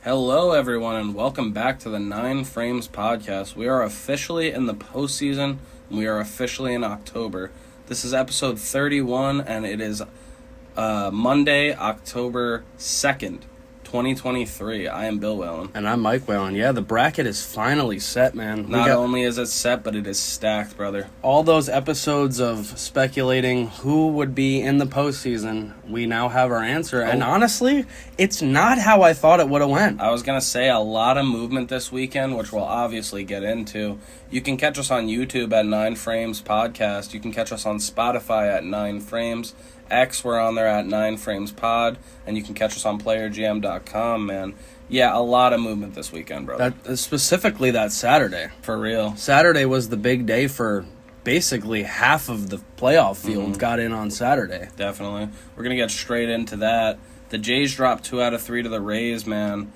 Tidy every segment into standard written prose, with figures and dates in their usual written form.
Hello, everyone, and welcome back to the 9 Frames podcast. We are officially in the postseason, and we are officially in October. This is episode 31, and it is Monday, October 2nd, 2023. I am Bill Whalen. And I'm Mike Whalen. Yeah, the bracket is finally set, man. Not only is it set, but it is stacked, brother. All those episodes of speculating who would be in the postseason, we now have our answer. And honestly, it's not how I thought it would have went. I was going to say a lot of movement this weekend, which we'll obviously get into. You can catch us on YouTube at 9 Frames Podcast. You can catch us on Spotify at 9 Frames. X, we're on there at 9 Frames Pod, and you can catch us on playergm.com, man. Yeah, a lot of movement this weekend, brother. Specifically that Saturday. For real. Saturday was the big day for basically half of the playoff field got in on Saturday. Definitely. We're going to get straight into that. The Jays dropped 2 out of 3 to the Rays, man.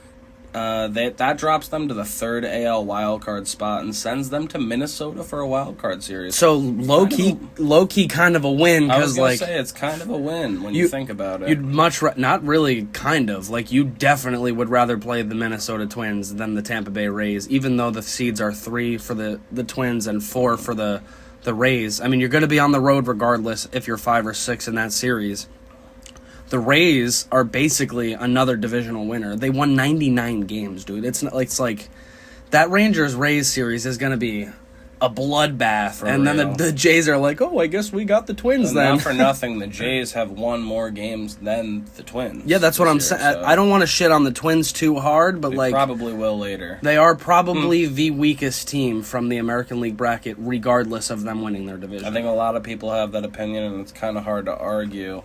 That drops them to the 3rd AL wildcard spot and sends them to Minnesota for a wildcard series. So low-key kind of a win. I was going to say, it's kind of a win when you think about it. You'd not really kind of. Like, you definitely would rather play the Minnesota Twins than the Tampa Bay Rays, even though the seeds are 3 for the Twins and 4 for the Rays. I mean, you're going to be on the road regardless if you're 5 or 6 in that series. The Rays are basically another divisional winner. They won 99 games, dude. It's like that Rangers-Rays series is going to be a bloodbath. Then the Jays are like, oh, I guess we got the Twins then. Not for nothing, the Jays have won more games than the Twins. Yeah, that's what I'm saying. So I don't want to shit on the Twins too hard, but we probably will later. They are probably the weakest team from the American League bracket, regardless of them winning their division. I think a lot of people have that opinion, and it's kind of hard to argue.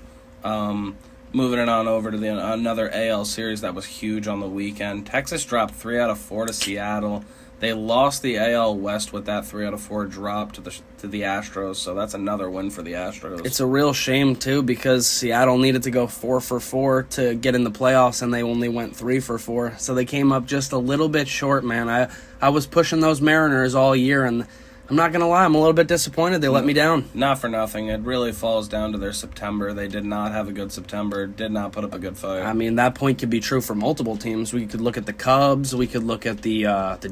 Moving it on over to another AL series that was huge on the weekend. Texas dropped 3 out of 4 to Seattle. They lost the AL West with that 3 out of 4 drop to the Astros, so that's another win for the Astros. It's a real shame, too, because Seattle needed to go 4 for 4 to get in the playoffs, and they only went 3 for 4. So they came up just a little bit short, man. I was pushing those Mariners all year, and I'm not going to lie, I'm a little bit disappointed they let me down. Not for nothing. It really falls down to their September. They did not have a good September, did not put up a good fight. I mean, that point could be true for multiple teams. We could look at the Cubs. We could look at the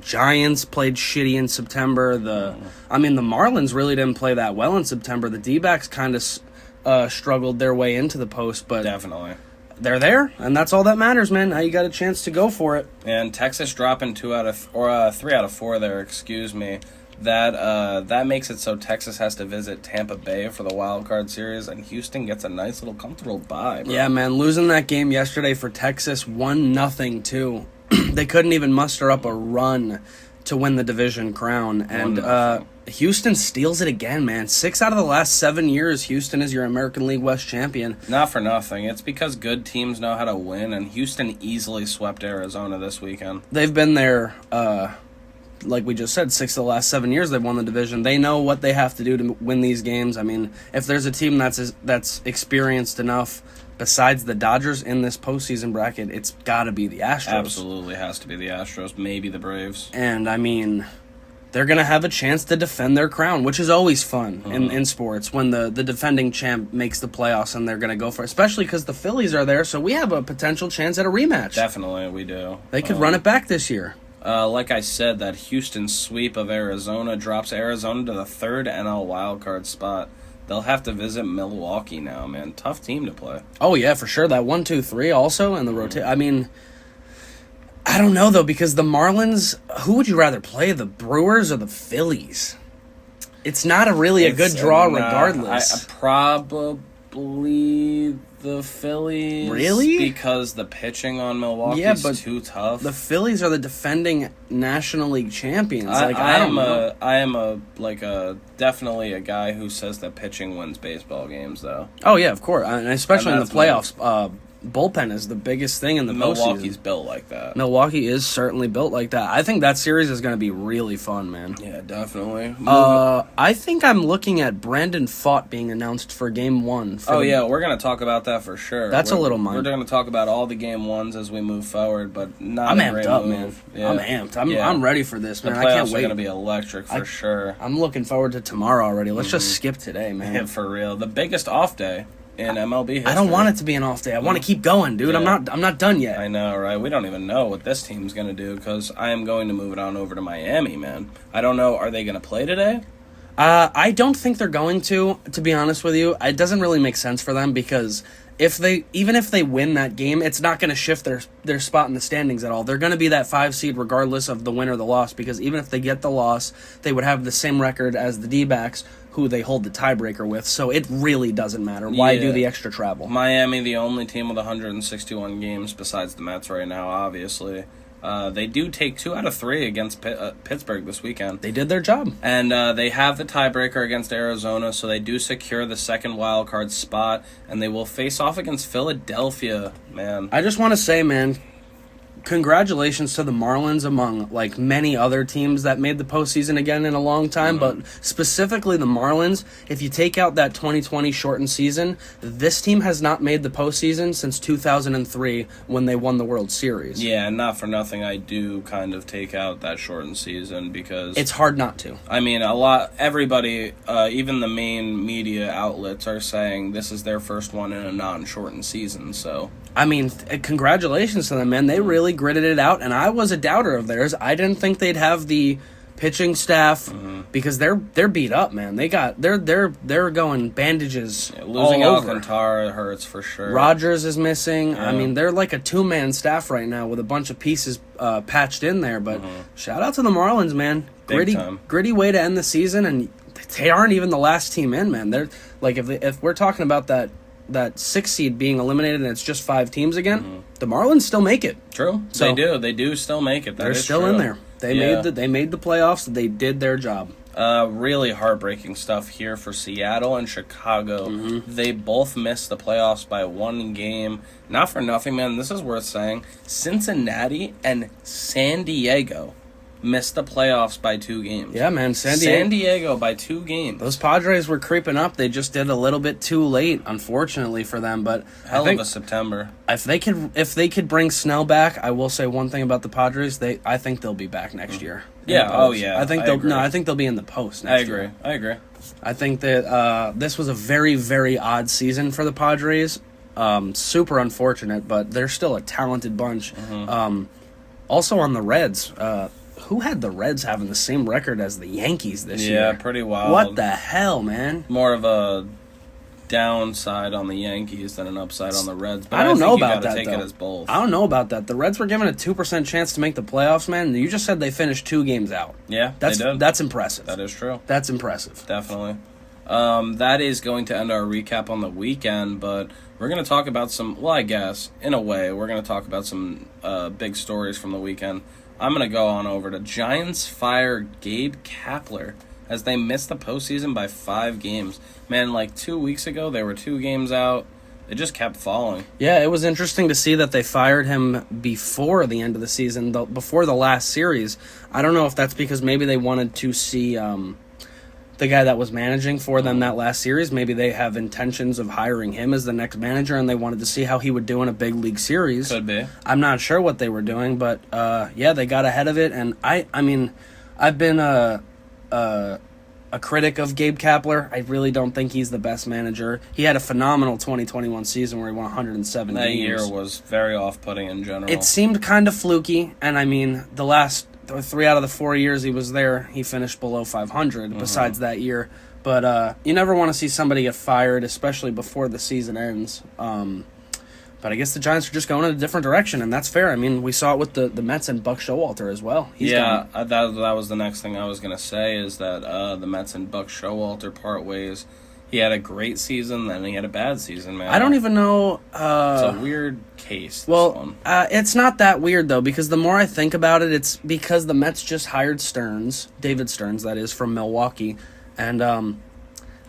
Giants played shitty in September. The Marlins really didn't play that well in September. The D-backs kind of struggled their way into the post, but definitely. They're there, and that's all that matters, man. Now you got a chance to go for it. And Texas dropping 3 out of 4 there, excuse me. That makes it so Texas has to visit Tampa Bay for the wild card series, and Houston gets a nice little comfortable bye, bro. Yeah, man, losing that game yesterday for Texas 1-0 too. They couldn't even muster up a run to win the division crown, and Houston steals it again, man. 6 out of the last 7 years, Houston is your American League West champion. Not for nothing. It's because good teams know how to win, and Houston easily swept Arizona this weekend. They've been there, like we just said, 6 of the last 7 years they've won the division. They know what they have to do to win these games. I mean, if there's a team that's experienced enough besides the Dodgers in this postseason bracket, it's got to be the Astros. Absolutely has to be the Astros, maybe the Braves. And, I mean, they're going to have a chance to defend their crown, which is always fun in sports when the defending champ makes the playoffs and they're going to go for it, especially because the Phillies are there, so we have a potential chance at a rematch. Definitely, we do. They could run it back this year. Like I said, that Houston sweep of Arizona drops Arizona to the 3rd NL wildcard spot. They'll have to visit Milwaukee now, man. Tough team to play. Oh, yeah, for sure. That 1-2-3 also in the rotation. I mean, I don't know, though, because the Marlins, who would you rather play, the Brewers or the Phillies? It's not a good draw regardless. Probably the Phillies. Really? Because the pitching on Milwaukee is too tough. The Phillies are the defending National League champions. I am definitely a guy who says that pitching wins baseball games, though. Oh yeah, of course, and especially in the playoffs. Bullpen is the biggest thing in the Milwaukee's postseason. Built like that. Milwaukee is certainly built like that. I think that series is going to be really fun, man. Yeah, definitely. I think I'm looking at Brandon Pfaadt being announced for Game 1. Yeah, we're going to talk about that for sure. That's a little mind. We're going to talk about all the Game 1s as we move forward, but not I'm a amped great up, move. man. Yeah. I'm amped. I'm ready for this, man. The I can't playoffs wait. are going to be electric for sure. I'm looking forward to tomorrow already. Let's just skip today, man. Yeah, for real. The biggest off day in MLB history. I don't want it to be an off day. I want to keep going, dude. Yeah. I'm not done yet. I know, right? We don't even know what this team's going to do because I am going to move it on over to Miami, man. I don't know. Are they going to play today? I don't think they're going to be honest with you. It doesn't really make sense for them because even if they win that game, it's not going to shift their spot in the standings at all. They're going to be that 5 seed regardless of the win or the loss because even if they get the loss, they would have the same record as the D-backs who they hold the tiebreaker with. So it really doesn't matter. Why do the extra travel? Miami, the only team with 161 games besides the Mets right now, obviously. They do take 2 out of 3 against Pittsburgh this weekend. They did their job. And they have the tiebreaker against Arizona, so they do secure the second wild card spot, and they will face off against Philadelphia, man. I just want to say, man, congratulations to the Marlins among like many other teams that made the postseason again in a long time, but specifically the Marlins. If you take out that 2020 shortened season, this team has not made the postseason since 2003 when they won the World Series. Yeah, and not for nothing, I do kind of take out that shortened season because It's hard not to. I mean, everybody, even the main media outlets are saying this is their first one in a non-shortened season, so. I mean, congratulations to them, man. They really gritted it out, and I was a doubter of theirs. I didn't think they'd have the pitching staff because they're beat up, man. They're going bandages Losing all over. Alcantara hurts for sure. Rogers is missing. Yeah. I mean, they're like a 2-man staff right now with a bunch of pieces patched in there. But shout out to the Marlins, man. Big time. Gritty way to end the season, and they aren't even the last team in, man. They're like if we're talking about that 6 seed being eliminated and it's just 5 teams again, the Marlins still make it. True. So, they do still make it. They're still in there. They made the playoffs. They did their job. Really heartbreaking stuff here for Seattle and Chicago. They both missed the playoffs by 1 game. Not for nothing, man. This is worth saying. Cincinnati and San Diego missed the playoffs by 2 games. Yeah, man. San Diego by 2 games. Those Padres were creeping up. They just did a little bit too late, unfortunately for them. But Hell of a September. If they could bring Snell back, I will say one thing about the Padres. I think they'll be back next year. Yeah. Oh yeah. I think they'll be in the post next year. I agree. I think that this was a very, very odd season for the Padres. Super unfortunate, but they're still a talented bunch. Also on the Reds. Who had the Reds having the same record as the Yankees this year? Yeah, pretty wild. What the hell, man? More of a downside on the Yankees than an upside on the Reds. But I don't know think about you gotta that, take though. it as both. I don't know about that. The Reds were given a 2% chance to make the playoffs, man. You just said they finished 2 games out. Yeah, they did. That's impressive. That is true. That's impressive. Definitely. That is going to end our recap on the weekend, but we're going to talk about some, well, I guess, in a way, we're going to talk about some big stories from the weekend. I'm going to go on over to Giants fire Gabe Kapler as they missed the postseason by 5 games. Man, like 2 weeks ago, they were 2 games out. It just kept falling. Yeah, it was interesting to see that they fired him before the end of the season, before the last series. I don't know if that's because maybe they wanted to see the guy that was managing for them that last series. Maybe they have intentions of hiring him as the next manager, and they wanted to see how he would do in a big league series. Could be. I'm not sure what they were doing, but yeah, they got ahead of it. And I mean, I've been a critic of Gabe Kapler. I really don't think he's the best manager. He had a phenomenal 2021 season where he won 107 games. That year was very off-putting in general. It seemed kind of fluky, and I mean, the last 3 out of the 4 years he was there, he finished below 500 besides that year. But you never want to see somebody get fired, especially before the season ends. But I guess the Giants are just going in a different direction, and that's fair. I mean, we saw it with the Mets and Buck Showalter as well. That was the next thing I was going to say is that the Mets and Buck Showalter part ways. He had a great season, then he had a bad season, man. I don't even know. It's a weird case, this one. It's not that weird, though, because the more I think about it, it's because the Mets just hired David Stearns, that is, from Milwaukee, and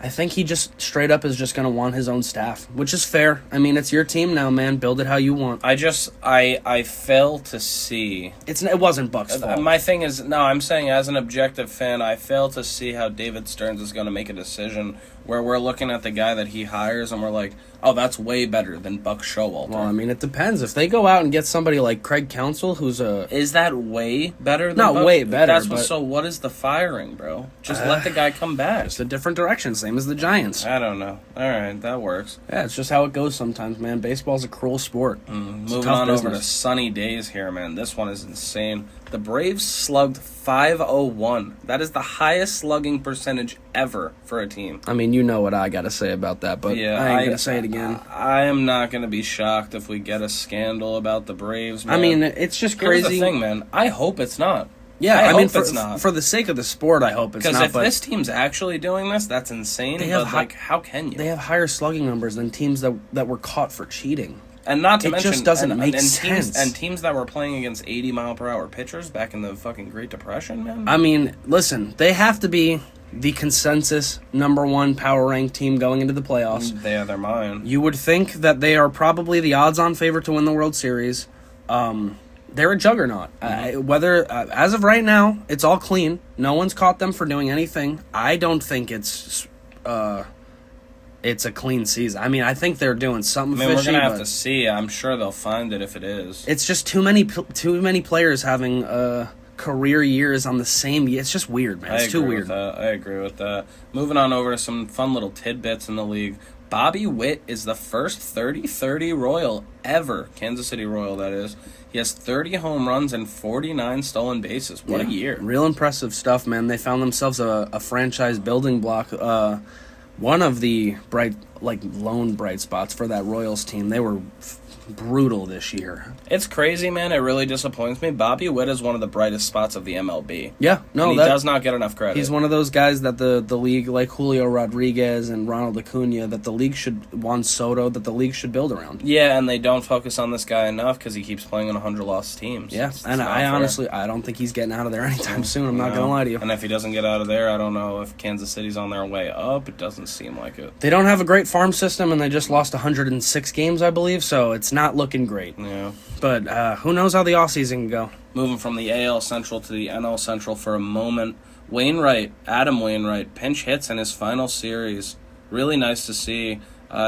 I think he just straight up is just going to want his own staff, which is fair. I mean, it's your team now, man. Build it how you want. I fail to see. It wasn't Buck's fault. My thing is, no, I'm saying as an objective fan, I fail to see how David Stearns is going to make a decision where we're looking at the guy that he hires and we're like, oh, that's way better than Buck Showalter. Well, I mean, it depends. If they go out and get somebody like Craig Counsell, who's a... Is that way better than Not Buck? way better, but... So what is the firing, bro? Just let the guy come back. It's a different direction, same as the Giants. I don't know. All right, that works. Yeah, it's just how it goes sometimes, man. Baseball's a cruel sport. Moving on over to sunny days here, man. This one is insane. The Braves slugged .501. That is the highest slugging percentage ever for a team. I mean, you know what I got to say about that, but yeah, I ain't going to say it again. I am not going to be shocked if we get a scandal about the Braves, man. I mean, it's just crazy. Here's the thing, man. I hope it's not. Yeah, I mean, hope it's not. For the sake of the sport, I hope it's not. Because if this team's actually doing this, that's insane. But, how can you? They have higher slugging numbers than teams that were caught for cheating. And not to mention, it just doesn't make sense. And teams that were playing against 80-mile-per-hour pitchers back in the fucking Great Depression, man. I mean, listen, they have to be the consensus number one power ranked team going into the playoffs. They're mine. You would think that they are probably the odds-on favorite to win the World Series. They're a juggernaut. As of right now, it's all clean. No one's caught them for doing anything. I don't think it's a clean season. I mean, I think they're doing something fishy. We're gonna have to see. I'm sure they'll find it if it is. It's just too many players having career years on the same year. It's just weird, man. It's too weird. I agree with that. Moving on over to some fun little tidbits in the league. Bobby Witt is the first 30-30 Royal ever. Kansas City Royal, that is. He has 30 home runs and 49 stolen bases. What a year. Real impressive stuff, man. They found themselves a franchise building block. One of the lone bright spots for that Royals team. They were brutal this year. It's crazy, man. It really disappoints me. Bobby Witt is one of the brightest spots of the MLB. Yeah, no, and he does not get enough credit. He's one of those guys that the league, like Julio Rodriguez and Ronald Acuna, that the league Juan Soto, that the league should build around. Yeah, and they don't focus on this guy enough because he keeps playing on 100-loss teams. Yeah, and I honestly, I don't think he's getting out of there anytime soon. I'm not going to lie to you. And if he doesn't get out of there, I don't know if Kansas City's on their way up. It doesn't seem like it. They don't have a great farm system, and they just lost 106 games, I believe, so it's not looking great. Yeah. But who knows how the offseason can go. Moving from the AL Central to the NL Central for a moment. Adam Wainwright, pinch hits in his final series. Really nice to see.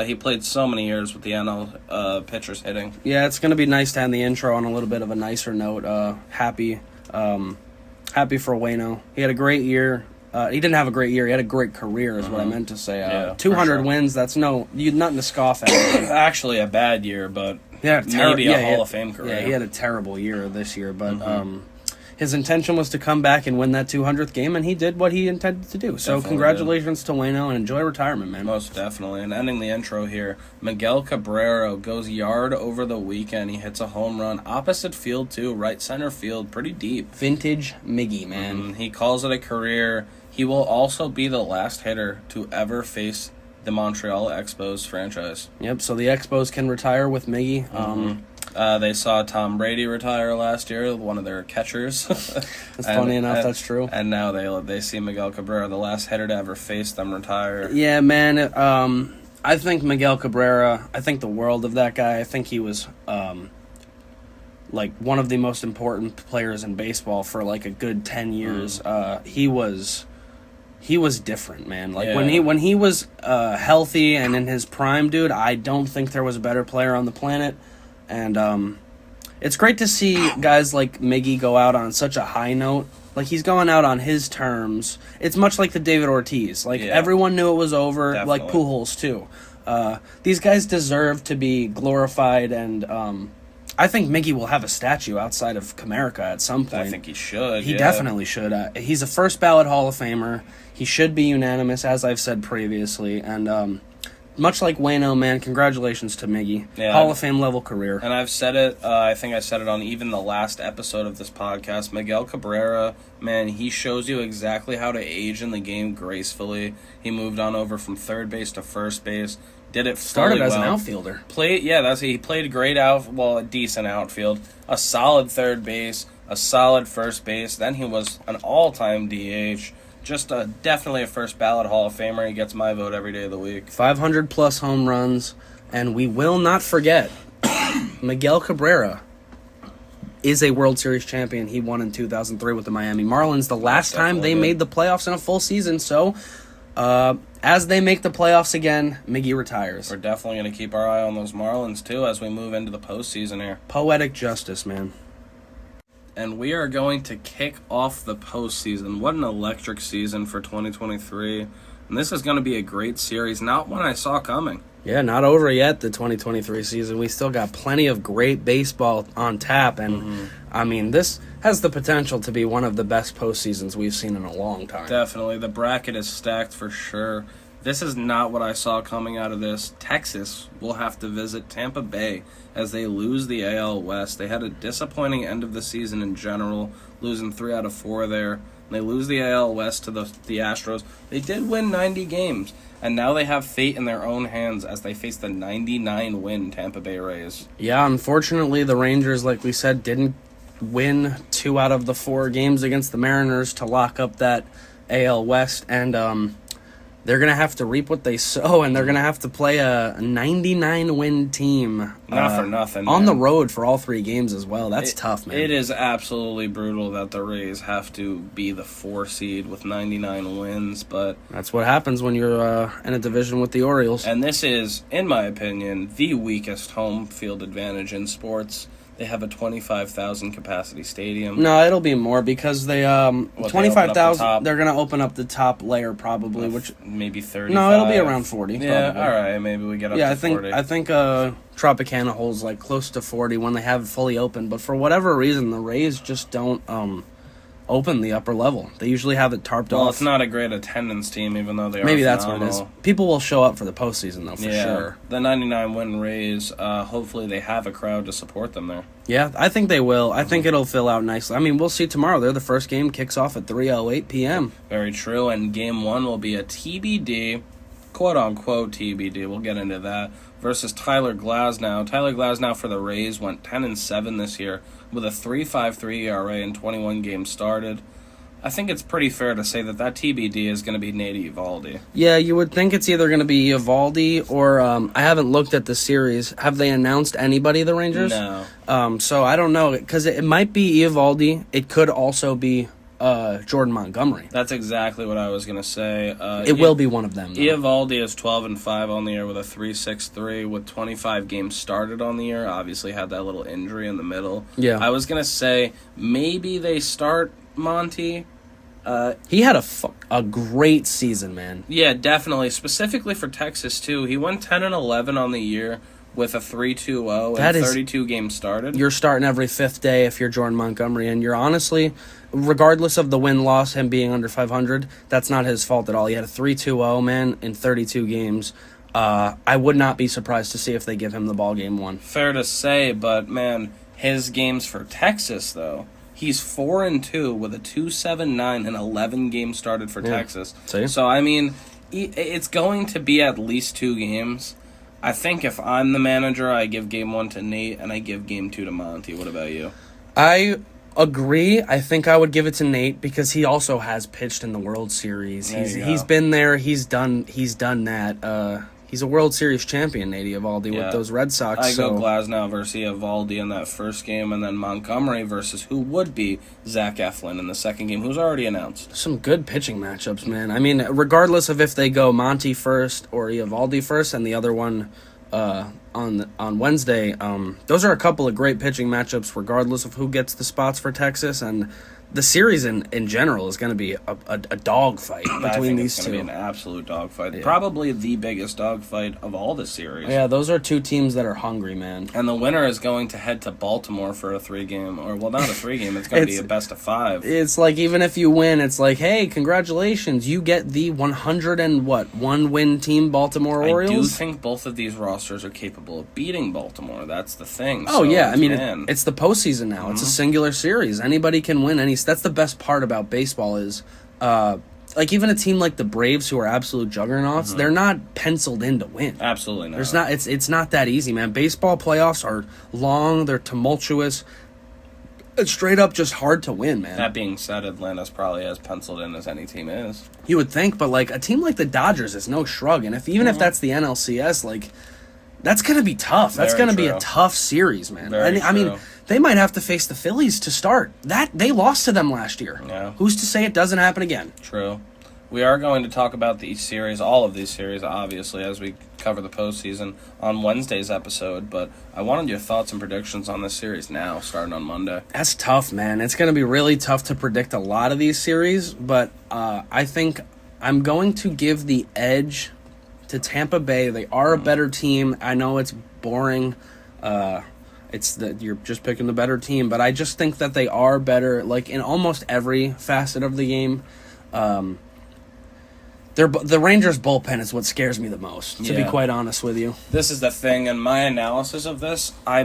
He played so many years with the NL pitchers hitting. Yeah, it's going to be nice to end the intro on a little bit of a nicer note. Happy for Waino. He had a great year. He didn't have a great year. He had a great career, is what I meant to say. 200 wins, that's nothing to scoff at. Actually, a bad year, but maybe a Hall of Fame career. Yeah, he had a terrible year this year, but his intention was to come back and win that 200th game, and he did what he intended to do. So congratulations to Waino, and enjoy retirement, man. Most definitely. And ending the intro here, Miguel Cabrera goes yard over the weekend. He hits a home run. Opposite field, too. Right center field. Pretty deep. Vintage Miggy, man. He calls it a career. He will also be the last hitter to ever face the Montreal Expos franchise. Yep, so the Expos can retire with Miggy. They saw Tom Brady retire last year, one of their catchers. That's funny enough, that's true. And now they see Miguel Cabrera, the last hitter to ever face them, retire. Yeah, man. I think Miguel Cabrera, I think the world of that guy. I think he was one of the most important players in baseball for a good 10 years. He was different, man. When he was healthy and in his prime, dude, I don't think there was a better player on the planet. And it's great to see guys like Miggy go out on such a high note. He's going out on his terms. It's much like the David Ortiz. Everyone knew it was over. Definitely. Like Pujols too. These guys deserve to be glorified, and I think Miggy will have a statue outside of Comerica at some point. I think he should. He definitely should. He's a first ballot Hall of Famer. He should be unanimous, as I've said previously. And much like Waino, man, congratulations to Miggy. Yeah, Hall of Fame level career. And I've said it, I think I said it on even the last episode of this podcast. Miguel Cabrera, man, he shows you exactly how to age in the game gracefully. He moved on over from third base to first base. Did it started as an outfielder. He played a great a decent outfield, a solid third base, a solid first base. Then he was an all-time DH. Just definitely a first ballot Hall of Famer. He gets my vote every day of the week. 500-plus home runs, and we will not forget, Miguel Cabrera is a World Series champion. He won in 2003 with the Miami Marlins. The last time they made the playoffs in a full season, so As they make the playoffs again, Miggy retires. We're definitely going to keep our eye on those Marlins, too, as we move into the postseason here. Poetic justice, man. And we are going to kick off the postseason. What an electric season for 2023. And this is going to be a great series, not one I saw coming. Yeah, not over yet, the 2023 season. We still got plenty of great baseball on tap. And, I mean, this has the potential to be one of the best postseasons we've seen in a long time. Definitely. The bracket is stacked for sure. This is not what I saw coming out of this. Texas will have to visit Tampa Bay as they lose the AL West. They had a disappointing end of the season in general, losing 3 out of 4 there. They lose the AL West to the Astros. They did win 90 games, and now they have fate in their own hands as they face the 99-win Tampa Bay Rays. Yeah, unfortunately, the Rangers, like we said, didn't win 2 out of the 4 games against the Mariners to lock up that AL West, and they're going to have to reap what they sow, and they're going to have to play a 99-win team. Not for nothing, on man. the road for all 3 games as well. That's tough, man. It is absolutely brutal that the Rays have to be the 4 seed with 99 wins, but that's what happens when you're in a division with the Orioles. And this is, in my opinion, the weakest home field advantage in sports. They have a 25,000 capacity stadium. No, it'll be more because they 25,000. They're going to open up the top layer probably, which maybe 30. No, it'll be around 40. Yeah, probably. all right, maybe we get up to 40. I think Tropicana holds like close to 40 when they have it fully open, but for whatever reason, the Rays just don't open the upper level. They usually have it tarped off. Well, it's not a great attendance team, even though they are Maybe that's phenomenal. what it is. People will show up for the postseason, though, for sure. The 99-win Rays, hopefully they have a crowd to support them there. Yeah, I think they will. I think it'll fill out nicely. I mean, we'll see tomorrow. They're the first game, kicks off at 3:08 p.m. Very true, and Game 1 will be a TBD, quote-unquote TBD, we'll get into that, versus Tyler Glasnow. Tyler Glasnow for the Rays went 10-7 this year with a 3.53 ERA in 21 games started. I think it's pretty fair to say that TBD is going to be Nate Eovaldi. Yeah, you would think it's either going to be Eovaldi or I haven't looked at the series. Have they announced anybody, the Rangers? No. So I don't know, because it might be Eovaldi. It could also be Jordan Montgomery. That's exactly what I was going to say. It will be one of them, though. Eovaldi is 12-5 on the year with a 3.63 with 25 games started on the year. Obviously had that little injury in the middle. Yeah. I was going to say maybe they start Monty. He had a great season, man. Yeah, definitely. Specifically for Texas, too. He went 10-11 on the year with a 3.20 and 32 games started. You're starting every 5th day if you're Jordan Montgomery, and you're honestly, regardless of the win-loss, him being under 500, that's not his fault at all. He had a 3.20, man, in 32 games. I would not be surprised to see if they give him the ball game 1. Fair to say, but, man, his games for Texas, though, he's 4-2 with a 2.79 and 11 games started for Texas. See? So, I mean, it's going to be at least 2 games. I think if I'm the manager, I give Game 1 to Nate, and I give Game 2 to Monty. What about you? I agree. I think I would give it to Nate because he also has pitched in the World Series. He's been there. He's done that. He's a World Series champion, Nate Eovaldi, with those Red Sox. I go Glasnow versus Eovaldi in that first game, and then Montgomery versus who would be Zach Eflin in the second game, who's already announced. Some good pitching matchups, man. I mean, regardless of if they go Monty first or Eovaldi first, and the other one on Wednesday, those are a couple of great pitching matchups, regardless of who gets the spots for Texas, and the series in general is going to be a dogfight between these two. It's going to be an absolute dogfight. Yeah. Probably the biggest dogfight of all the series. Yeah, those are 2 teams that are hungry, man. And the winner is going to head to Baltimore for a 3-game, or, well, not a 3-game, it's going to be a best of 5. It's like, even if you win, it's like, hey, congratulations, you get the 101-win team Baltimore Orioles. I do think both of these rosters are capable of beating Baltimore. That's the thing. Oh, yeah, I mean, it's the postseason now. Mm-hmm. It's a singular series. Anybody can win any. That's the best part about baseball is, like, even a team like the Braves, who are absolute juggernauts, they're not penciled in to win. Absolutely not. There's not. It's not that easy, man. Baseball playoffs are long. They're tumultuous. It's straight up just hard to win, man. That being said, Atlanta's probably as penciled in as any team is. You would think, but like a team like the Dodgers is no shrug, and if that's the NLCS, like, that's gonna be tough. That's gonna be a tough series, man. I mean, they might have to face the Phillies to start. They lost to them last year. Yeah. Who's to say it doesn't happen again? True. We are going to talk about these series, all of these series, obviously, as we cover the postseason on Wednesday's episode. But I wanted your thoughts and predictions on this series now, starting on Monday. That's tough, man. It's going to be really tough to predict a lot of these series, but I think I'm going to give the edge to Tampa Bay. They are a better team. I know it's boring. It's that you're just picking the better team, but I just think that they are better, like in almost every facet of the game. The Rangers bullpen is what scares me the most, to be quite honest with you. This is the thing, and my analysis of this, I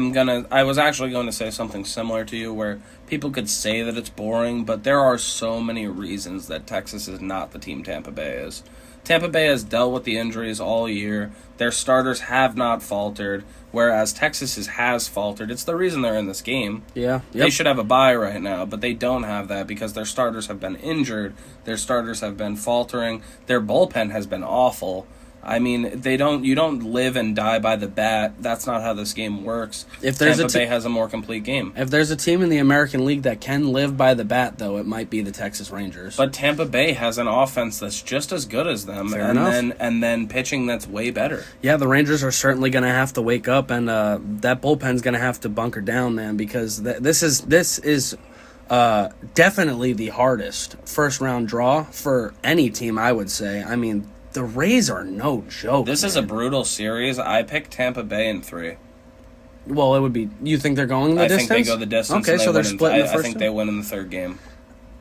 was actually going to say something similar to you, where people could say that it's boring, but there are so many reasons that Texas is not the team Tampa Bay is. Tampa Bay has dealt with the injuries all year. Their starters have not faltered, whereas Texas has faltered. It's the reason they're in this game. Yeah. Yep. They should have a bye right now, but they don't have that because their starters have been injured. Their starters have been faltering. Their bullpen has been awful. I mean, you don't live and die by the bat. That's not how this game works. Tampa Bay has a more complete game. If there's a team in the American League that can live by the bat, though, it might be the Texas Rangers. But Tampa Bay has an offense that's just as good as them, and then pitching that's way better. Yeah, the Rangers are certainly going to have to wake up, and that bullpen's going to have to bunker down, man, because this is definitely the hardest first-round draw for any team, I would say. I mean, the Rays are no joke. This is a brutal series. I picked Tampa Bay in 3. Well, it would be. You think they're going the distance? I think they go the distance. Okay, so they're splitting the first. I think they win in the third game.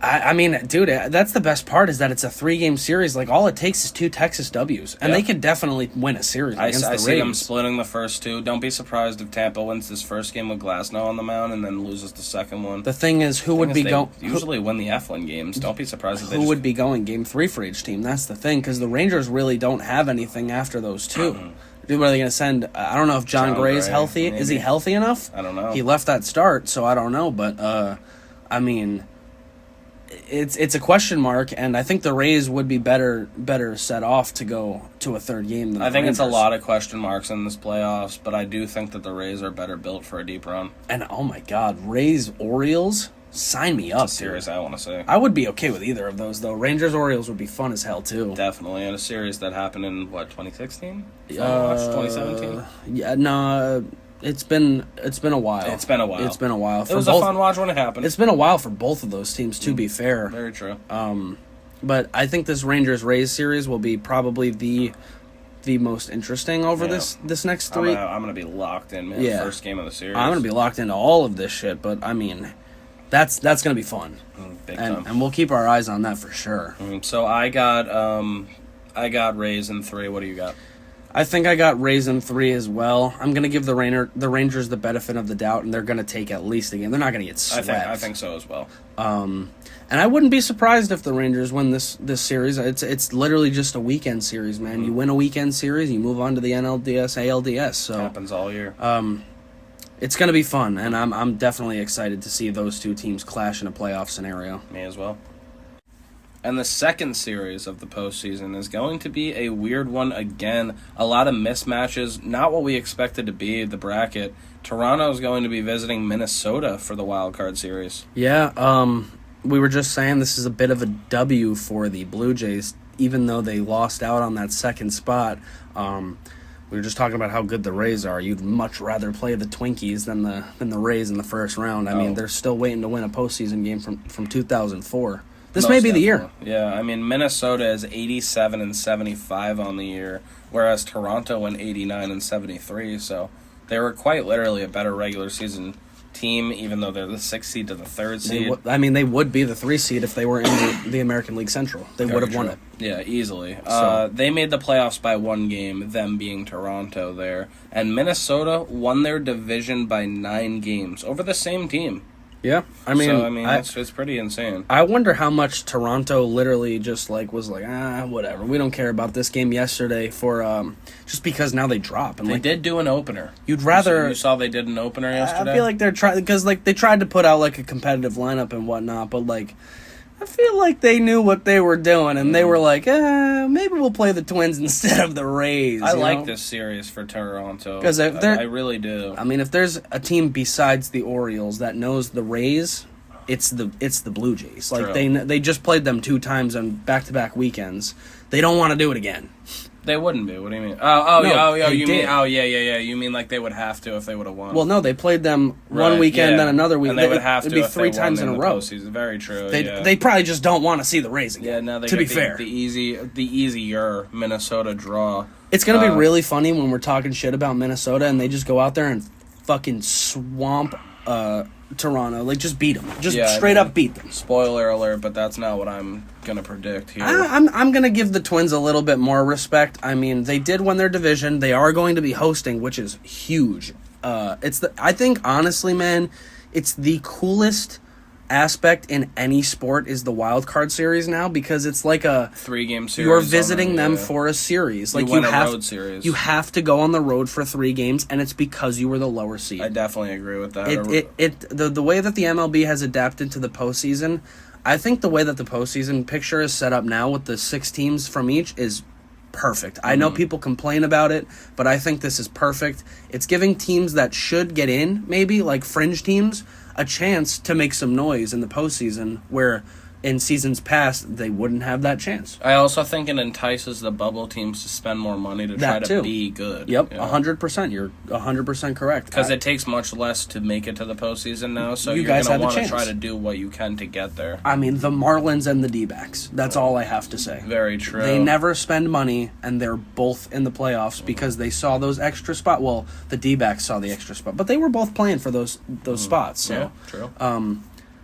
I mean, dude, that's the best part is that it's a 3-game series. Like, all it takes is 2 Texas W's, and they could definitely win a series against the Rays. I see them splitting the first 2. Don't be surprised if Tampa wins this first game with Glasnow on the mound and then loses the second one. The thing is, who would be going? Usually win the Eflin games. Don't be surprised if they would be going Game 3 for each team. That's the thing, because the Rangers really don't have anything after those 2. What are they going to send? I don't know if John Gray's healthy. Maybe. Is he healthy enough? I don't know. He left that start, so I don't know. But, I mean, it's a question mark, and I think the Rays would be better set off to go to a third game than the Rangers. It's a lot of question marks in this playoffs, but I do think that the Rays are better built for a deep run. And, oh, my God, Rays-Orioles? Sign me up, it's a series I want to see. I would be okay with either of those, though. Rangers-Orioles would be fun as hell, too. Definitely, and a series that happened in, 2016? 2017? Yeah, no, it's been a while. It's been a while. It was a fun watch when it happened. It's been a while for both of those teams, to be fair. Very true. But I think this Rangers-Rays series will be probably the most interesting over this next 3. I'm going to be locked in, man. Yeah. First game of the series. I'm going to be locked into all of this shit, but, I mean, that's going to be fun. Big time. And we'll keep our eyes on that for sure. So I got Rays in 3. What do you got? I think I got Rays in 3 as well. I'm going to give the Rangers the benefit of the doubt, and they're going to take at least a game. They're not going to get swept. I think so as well. And I wouldn't be surprised if the Rangers win this series. It's literally just a weekend series, man. You win a weekend series, you move on to the NLDS, ALDS. So happens all year. It's going to be fun, and I'm definitely excited to see those 2 teams clash in a playoff scenario. Me as well. And the second series of the postseason is going to be a weird one again. A lot of mismatches, not what we expected to be, the bracket. Toronto is going to be visiting Minnesota for the wild card series. Yeah, we were just saying this is a bit of a W for the Blue Jays, even though they lost out on that second spot. We were just talking about how good the Rays are. You'd much rather play the Twinkies than the Rays in the first round. I mean, they're still waiting to win a postseason game from 2004. This may be the year. Yeah, I mean, Minnesota is 87-75 on the year, whereas Toronto went 89-73. So they were quite literally a better regular season team, even though they're the 6th seed to the 3rd seed. They would be the 3 seed if they were in the American League Central. They would have won it. Yeah, easily. They made the playoffs by 1 game, them being Toronto there. And Minnesota won their division by 9 games over the same team. Yeah, it's pretty insane. I wonder how much Toronto literally just was whatever. We don't care about this game yesterday for just because now they drop. And they did do an opener. You'd rather you saw they did an opener yesterday. I feel like they're trying because they tried to put out a competitive lineup and whatnot, but I feel like they knew what they were doing, and they were like, maybe we'll play the Twins instead of the Rays. I like this series for Toronto. Because I really do. I mean, if there's a team besides the Orioles that knows the Rays, it's the Blue Jays. Like, True. they just played them 2 times on back-to-back weekends. They don't want to do it again. They wouldn't be. What do you mean? They You did. mean? Yeah. You mean like they would have to if they would have won? Well, no, they played them one Right, weekend, yeah. then another week. And they would have to It'd be if 3 they times won in a the row. postseason. Very true. They probably just don't want to see the Rays again. Yeah, now they to get be fair, the easier Minnesota draw. it's gonna be really funny when we're talking shit about Minnesota and they just go out there and fucking swamp Toronto, like just beat them, straight up beat them. Spoiler alert, but that's not what I'm gonna predict here. I'm gonna give the Twins a little bit more respect. I mean, they did win their division. They are going to be hosting, which is huge. I think honestly, man, it's the coolest aspect in any sport is the wild card series now, because it's like a 3-game series. you're visiting on them yeah. for a series. You Like win you a have road series. you have to go on the road for 3 games, and it's because you were the lower seed. I definitely agree with that. The way that the MLB has adapted to the postseason, I think the way that the postseason picture is set up now with the 6 teams from each is perfect. I know people complain about it, but I think this is perfect. It's giving teams that should get in, maybe like fringe teams, a chance to make some noise in the postseason, where in seasons past they wouldn't have that chance. I also think it entices the bubble teams to spend more money to try to be good. Yep, 100%. You're 100% correct. Because it takes much less to make it to the postseason now, so You you're guys going to have a want to chance. try to do what you can to get there. I mean, the Marlins and the D-backs. That's all I have to say. Very true. They never spend money, and they're both in the playoffs because they saw those extra spots. Well, the D-backs saw the extra spot, but they were both playing for those spots. So, Yeah, true.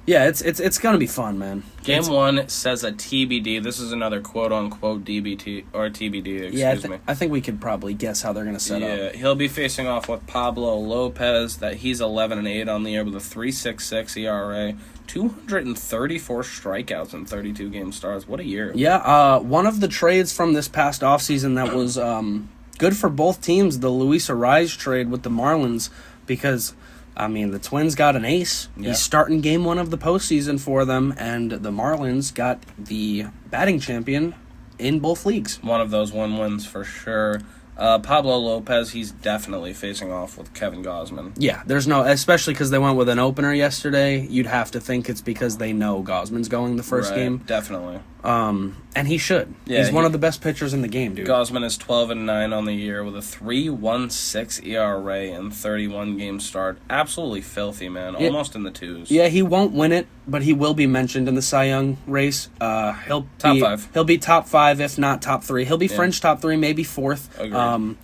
yeah, it's gonna be fun, man. Game 1 says a TBD. This is another quote-unquote DBT, or TBD, excuse me. I think we could probably guess how they're gonna set up. Yeah, he'll be facing off with Pablo Lopez. That he's 11-8 on the year with a 3.66 ERA, 234 strikeouts in 32 game starts. What a year! Yeah, one of the trades from this past offseason that was good for both teams, the Luis Arraez trade with the Marlins, because I mean, the Twins got an ace. Yeah. He's starting game 1 of the postseason for them, and the Marlins got the batting champion in both leagues. One of those wins for sure. Pablo Lopez, he's definitely facing off with Kevin Gausman. Yeah, there's no, especially because they went with an opener yesterday. You'd have to think it's because they know Gausman's going the first game. Definitely. And he should. Yeah, He's one of the best pitchers in the game, dude. Gausman is 12-9 on the year with a 3.16 ERA in 31 game start. Absolutely filthy, man. Yeah. Almost in the 2s. Yeah, he won't win it, but he will be mentioned in the Cy Young race. He'll Top be 5. He'll be top 5, if not top 3. He'll be fringe top 3, maybe 4th. Agreed.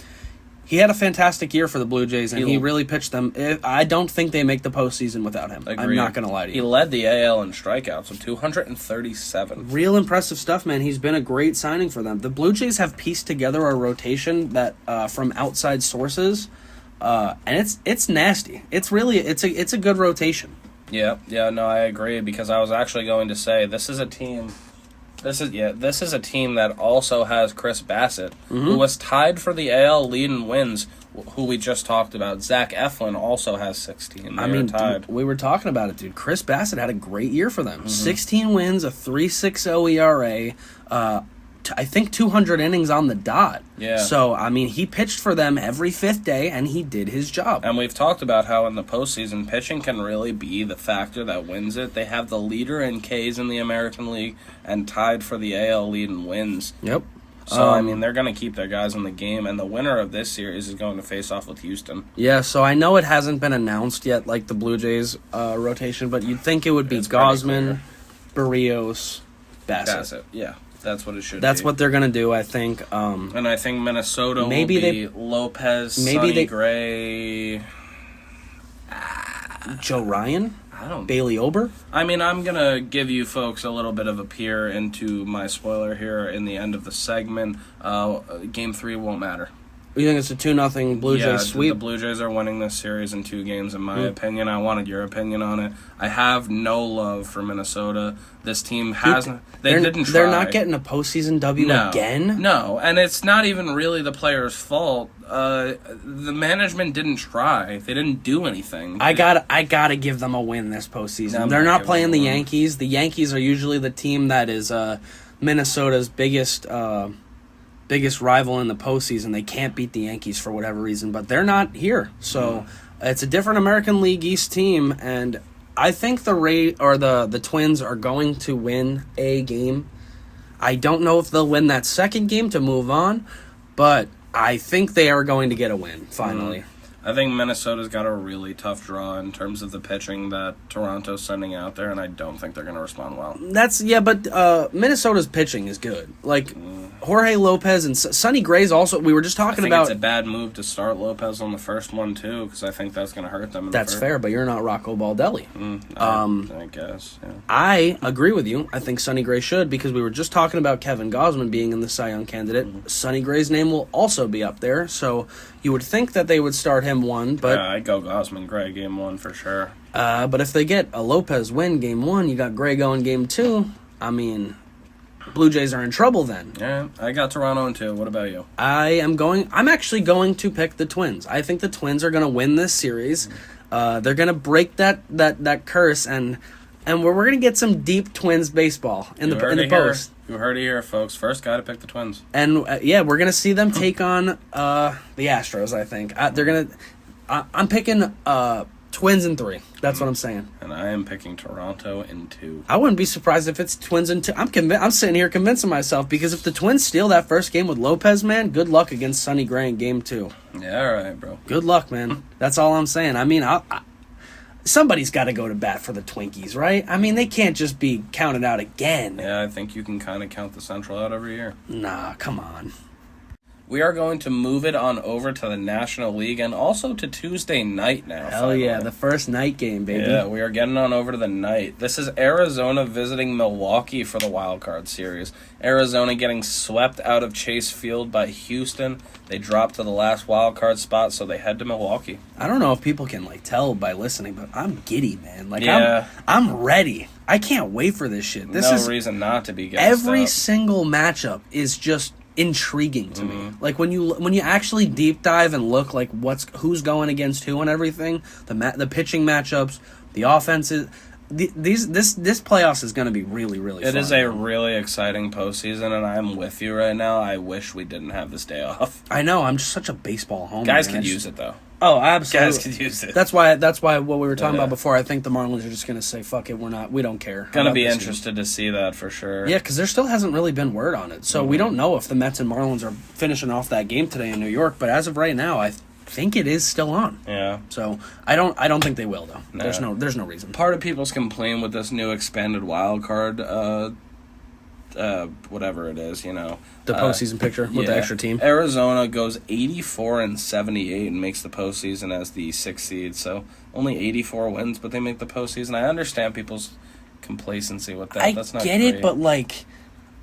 He had a fantastic year for the Blue Jays, and He- he really pitched them. I don't think they make the postseason without him. I'm Agreed. not going to lie to He you. led the AL in strikeouts with 237. Real impressive stuff, man. He's been a great signing for them. The Blue Jays have pieced together a rotation that from outside sources, and it's nasty. It's a good rotation. Yeah, no, I agree, because I was actually going to say this is a team. This is a team that also has Chris Bassett, who was tied for the AL lead in wins, who we just talked about. Zach Eflin also has 16. They are tied. We were talking about it, dude. Chris Bassett had a great year for them. 16 wins, a 3.60 ERA, I think 200 innings on the dot. Yeah. So, I mean, he pitched for them every 5th day, and he did his job. And we've talked about how in the postseason, pitching can really be the factor that wins it. They have the leader in Ks in the American League and tied for the AL lead in wins. Yep. So, I mean, they're going to keep their guys in the game, and the winner of this series is going to face off with Houston. Yeah, so I know it hasn't been announced yet, like the Blue Jays rotation, but you'd think it would be It's pretty Gausman, Barrios, Bassett. Yeah, that's what it should be. That's what they're going to do, I think. And I think Minnesota Maybe will be Lopez, maybe Sonny they- Gray. Joe Ryan? I don't. Bailey Ober? I mean, I'm gonna give you folks a little bit of a peer into my spoiler here in the end of the segment. Game 3 won't matter. You think it's a 2-0 Blue Yeah, Jays sweep? the Blue Jays are winning this series in 2 games, in my opinion. I wanted your opinion on it. I have no love for Minnesota. This team hasn't. They didn't try. They're not getting a postseason W again? No, and it's not even really the players' fault. The management didn't try. They didn't do anything. I gotta give them a win this postseason. I'm They're not not giving playing them the a win. Yankees. The Yankees are usually the team that is Minnesota's biggest rival in the postseason. They can't beat the Yankees for whatever reason, but they're not here. So it's a different American League East team, and I think the Twins are going to win a game. I don't know if they'll win that second game to move on, but I think they are going to get a win, finally. I think Minnesota's got a really tough draw in terms of the pitching that Toronto's sending out there, and I don't think they're going to respond well. But Minnesota's pitching is good. Like, Jorge Lopez and Sonny Gray's also, we were just talking about... it's a bad move to start Lopez on the first one, too, because I think that's going to hurt them. That's fair, but you're not Rocco Baldelli. I guess, yeah. I agree with you. I think Sonny Gray should, because we were just talking about Kevin Gausman being in the Cy Young candidate. Sonny Gray's name will also be up there, so you would think that they would start him one, but... Yeah, I'd go Gausman Gray game one for sure. But if they get a Lopez win game one, you got Gray going game two, I mean... Blue Jays are in trouble then. Yeah, I got Toronto in two. What about you? I'm actually going to pick the Twins. I think the Twins are going to win this series. They're going to break that curse, and we're going to get some deep Twins baseball in the post. You heard it here, folks. First guy to pick the Twins. And we're going to see them take on the Astros, I think. I'm picking Twins in 3. That's what I'm saying. And I am picking Toronto in 2. I wouldn't be surprised if it's Twins in 2. I'm sitting here convincing myself, because if the Twins steal that first game with Lopez, man, good luck against Sonny Gray in game 2. Yeah, all right, bro. Good luck, man. That's all I'm saying. I mean, somebody's got to go to bat for the Twinkies, right? I mean, they can't just be counted out again. Yeah, I think you can kind of count the Central out every year. Nah, come on. We are going to move it on over to the National League and also to Tuesday night now. Hell yeah, the first night game, baby. Yeah, we are getting on over to the night. This is Arizona visiting Milwaukee for the Wild Card Series. Arizona getting swept out of Chase Field by Houston. They dropped to the last wild card spot, so they head to Milwaukee. I don't know if people can tell by listening, but I'm giddy, man. Yeah. I'm ready. I can't wait for this shit. This is reason not to be gassed every up. single matchup is just intriguing to me. Like when you actually deep dive and look like who's going against who and everything, the pitching matchups, the offenses, this playoffs is going to be really, really fun. It is a really exciting postseason, and I'm with you right now. I wish we didn't have this day off. I know. I'm just such a baseball homer. Guys could use it, though. Oh, absolutely. Guys could use it. That's why what we were talking about before. I think the Marlins are just going to say, fuck it, we don't care. Going to be interested to see that for sure. Yeah, because there still hasn't really been word on it. So we don't know if the Mets and Marlins are finishing off that game today in New York, but as of right now, I think it is still on. Yeah. So I don't think they will, though. Nah. There's no reason. Part of people's complaint with this new expanded wild card whatever it is, The postseason picture with the extra team. Arizona goes 84-78 and makes the postseason as the 6th seed. So only 84 wins, but they make the postseason. I understand people's complacency with that. That's not get great. it, but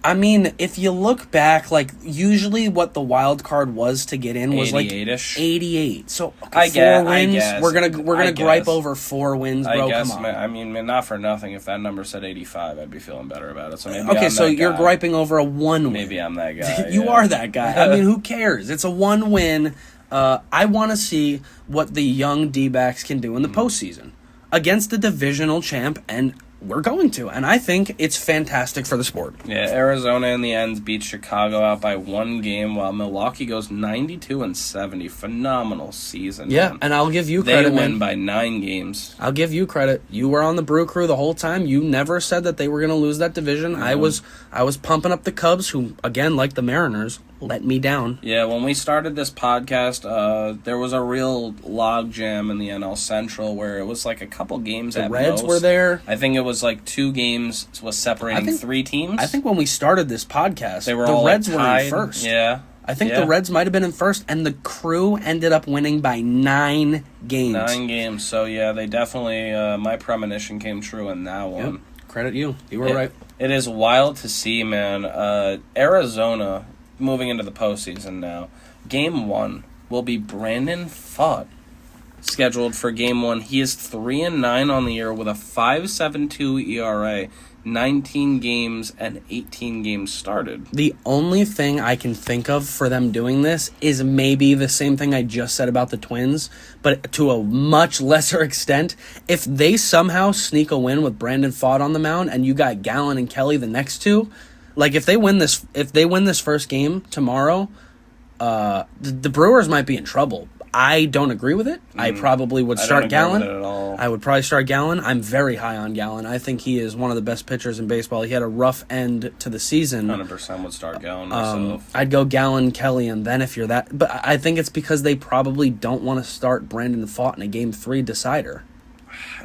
I mean, if you look back, usually what the wild card was to get in was 88-ish. 88. So I 4 wins. guess. We're gonna gripe over 4 wins, bro. I guess, Come on. I mean, not for nothing. If that number said 85, I'd be feeling better about it. So maybe okay, I'm so that you're guy. griping over a 1 win. Maybe I'm that guy. You yeah. are that guy. I mean, who cares? It's a 1 win. I want to see what the young D-backs can do in the postseason against the divisional champ, and we're going to. And I think it's fantastic for the sport. Yeah, Arizona in the end beats Chicago out by 1 game, while Milwaukee goes 92-70. Phenomenal season. Yeah, man. and I'll give you credit. They win man. by 9 games. I'll give you credit. You were on the Brew Crew the whole time. You never said that they were going to lose that division. Mm-hmm. I was pumping up the Cubs, who, again, like the Mariners, let me down. Yeah, when we started this podcast, there was a real logjam in the NL Central where it was like a couple games The at Reds most. were there. I think it was like 2 games was separating 3 teams. I think when we started this podcast, they were the all Reds like, were tied. in first. Yeah. I think the Reds might have been in first, and the Crew ended up winning by 9 games. 9 games. So, yeah, they definitely, my premonition came true in that one. Yep. Credit you. You were right. It is wild to see, man. Arizona moving into the postseason now. Game 1 will be Brandon Pfaadt scheduled for Game 1. He is 3-9 on the year with a 5.72 ERA, 19 games and 18 games started. The only thing I can think of for them doing this is maybe the same thing I just said about the Twins, but to a much lesser extent. If they somehow sneak a win with Brandon Pfaadt on the mound, and you got Gallen and Kelly the next 2, if they win this first game tomorrow, the Brewers might be in trouble. I don't agree with it. I probably would start Gallen. With it at all. I would probably start Gallen. I'm very high on Gallen. I think he is one of the best pitchers in baseball. He had a rough end to the season. 100% would start Gallen myself. I'd go Gallen, Kelly, and then if you're that. But I think it's because they probably don't want to start Brandon Pfaadt in a Game 3 decider.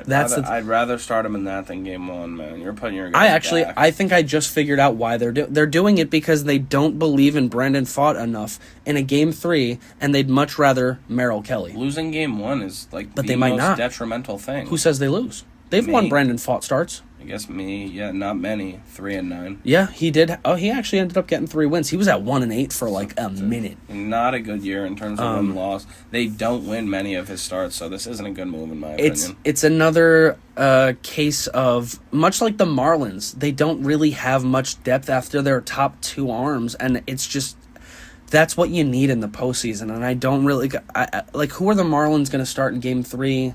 I'd rather start him in that than Game 1, man. You're putting your guy back. I think I just figured out why they're doing it because they don't believe in Brandon Pfaadt enough in a Game 3, and they'd much rather Merrill Kelly. Losing Game 1 is but they might not. Detrimental thing. Who says they lose? They've won Brandon Pfaadt starts. I guess me, yeah, not many. 3-9. Yeah, he did. Oh, he actually ended up getting 3 wins. He was at 1-8 for like a minute. Not a good year in terms of win-loss. They don't win many of his starts, so this isn't a good move in my opinion. It's another case of, much like the Marlins, they don't really have much depth after their top 2 arms, and it's just, that's what you need in the postseason. And I don't really like, who are the Marlins going to start in Game 3?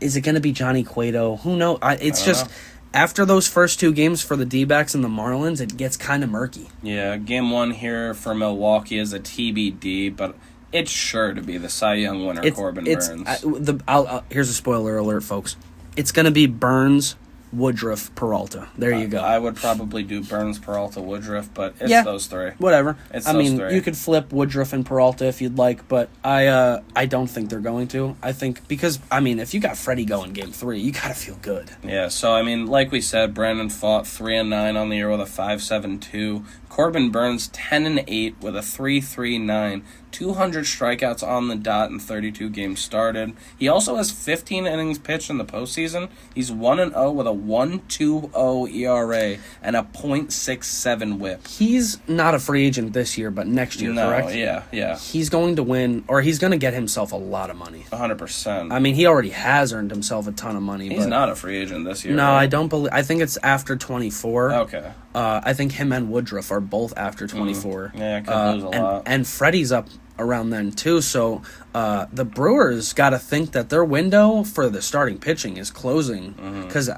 Is it going to be Johnny Cueto? Who knows? It's just know. After those first 2 games for the D-backs and the Marlins, it gets kind of murky. Yeah, Game 1 here for Milwaukee is a TBD, but it's sure to be the Cy Young winner, Corbin Burns. Here's a spoiler alert, folks. It's going to be Burns, Woodruff, Peralta. There you go. I would probably do Burns, Peralta, Woodruff, but it's those 3. Whatever. It's those 3. You could flip Woodruff and Peralta if you'd like, but I don't think they're going to. I think because if you got Freddie going Game 3, you gotta feel good. Yeah. So like we said, Brandon Pfaadt 3-9 on the year with a 5.72. Corbin Burns 10-8 with a 3.39. 200 strikeouts on the dot in 32 games started. He also has 15 innings pitched in the postseason. He's 1-0 with a 1.20 ERA and a .67 WHIP. He's not a free agent this year, but next year, correct? Yeah. He's going to win, or he's going to get himself a lot of money. 100%. He already has earned himself a ton of money. He's not a free agent this year. No, right? I don't believe. I think it's after 24. Okay. I think him and Woodruff are both after 24. Yeah, could lose a lot. And Freddie's up around then too, so the Brewers got to think that their window for the starting pitching is closing, because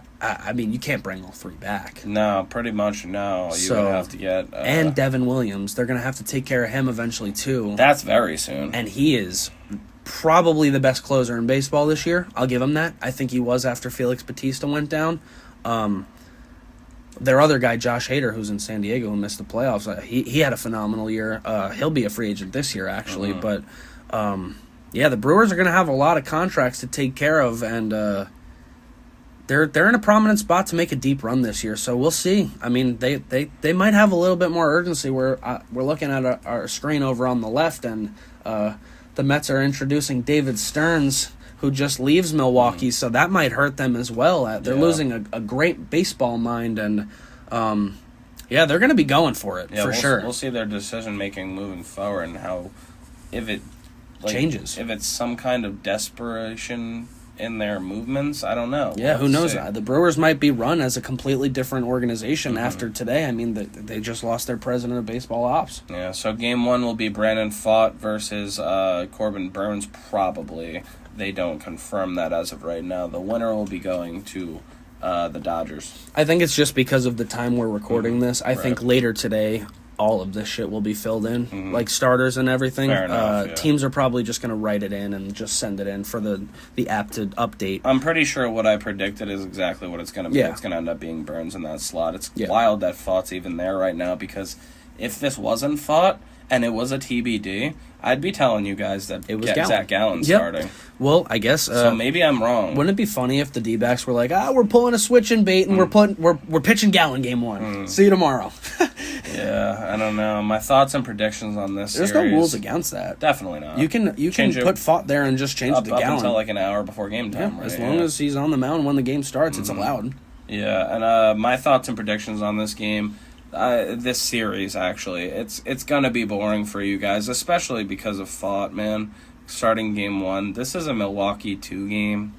you can't bring all 3 back. No, pretty much no. You would have to get and Devin Williams, they're going to have to take care of him eventually too. That's very soon. And he is probably the best closer in baseball this year. I'll give him that. I think he was after Felix Bautista went down. Their other guy, Josh Hader, who's in San Diego, who missed the playoffs, he had a phenomenal year. He'll be a free agent this year, actually. But, the Brewers are going to have a lot of contracts to take care of, and they're in a prominent spot to make a deep run this year. So we'll see. They might have a little bit more urgency. We're looking at our screen over on the left, and the Mets are introducing David Stearns, who just leaves Milwaukee, so that might hurt them as well. They're losing a great baseball mind, and they're going to be going for it, sure. We'll see their decision-making moving forward and how, if it changes. If it's some kind of desperation in their movements, I don't know. Yeah, who knows? The Brewers might be run as a completely different organization after today. They just lost their president of baseball ops. Yeah, so Game 1 will be Brandon Pfaadt versus Corbin Burns, probably. They don't confirm that as of right now. The winner will be going to the Dodgers. I think it's just because of the time we're recording this. I think later today, all of this shit will be filled in, like starters and everything. Fair enough, Teams are probably just going to write it in and just send it in for the app to update. I'm pretty sure what I predicted is exactly what it's going to be. Yeah. It's going to end up being Burns in that slot. It's wild that Pfaadt's even there right now, because if this wasn't Pfaadt and it was a TBD, I'd be telling you guys that it was Zach Gallen starting. Well, I guess so. Maybe I'm wrong. Wouldn't it be funny if the D-backs were like, we're pulling a switch and bait, and we're pitching Gallen Game 1. See you tomorrow. Yeah, I don't know. My thoughts and predictions on this. There's series, no rules against that. Definitely not. You can put Pfaadt there and just change it to Gallen up until like an hour before game time. Right? As long as he's on the mound when the game starts, it's allowed. Yeah, and my thoughts and predictions on this game. This series, actually, it's gonna be boring for you guys, especially because of Pfaadt, man. Starting Game 1, this is a Milwaukee 2 game.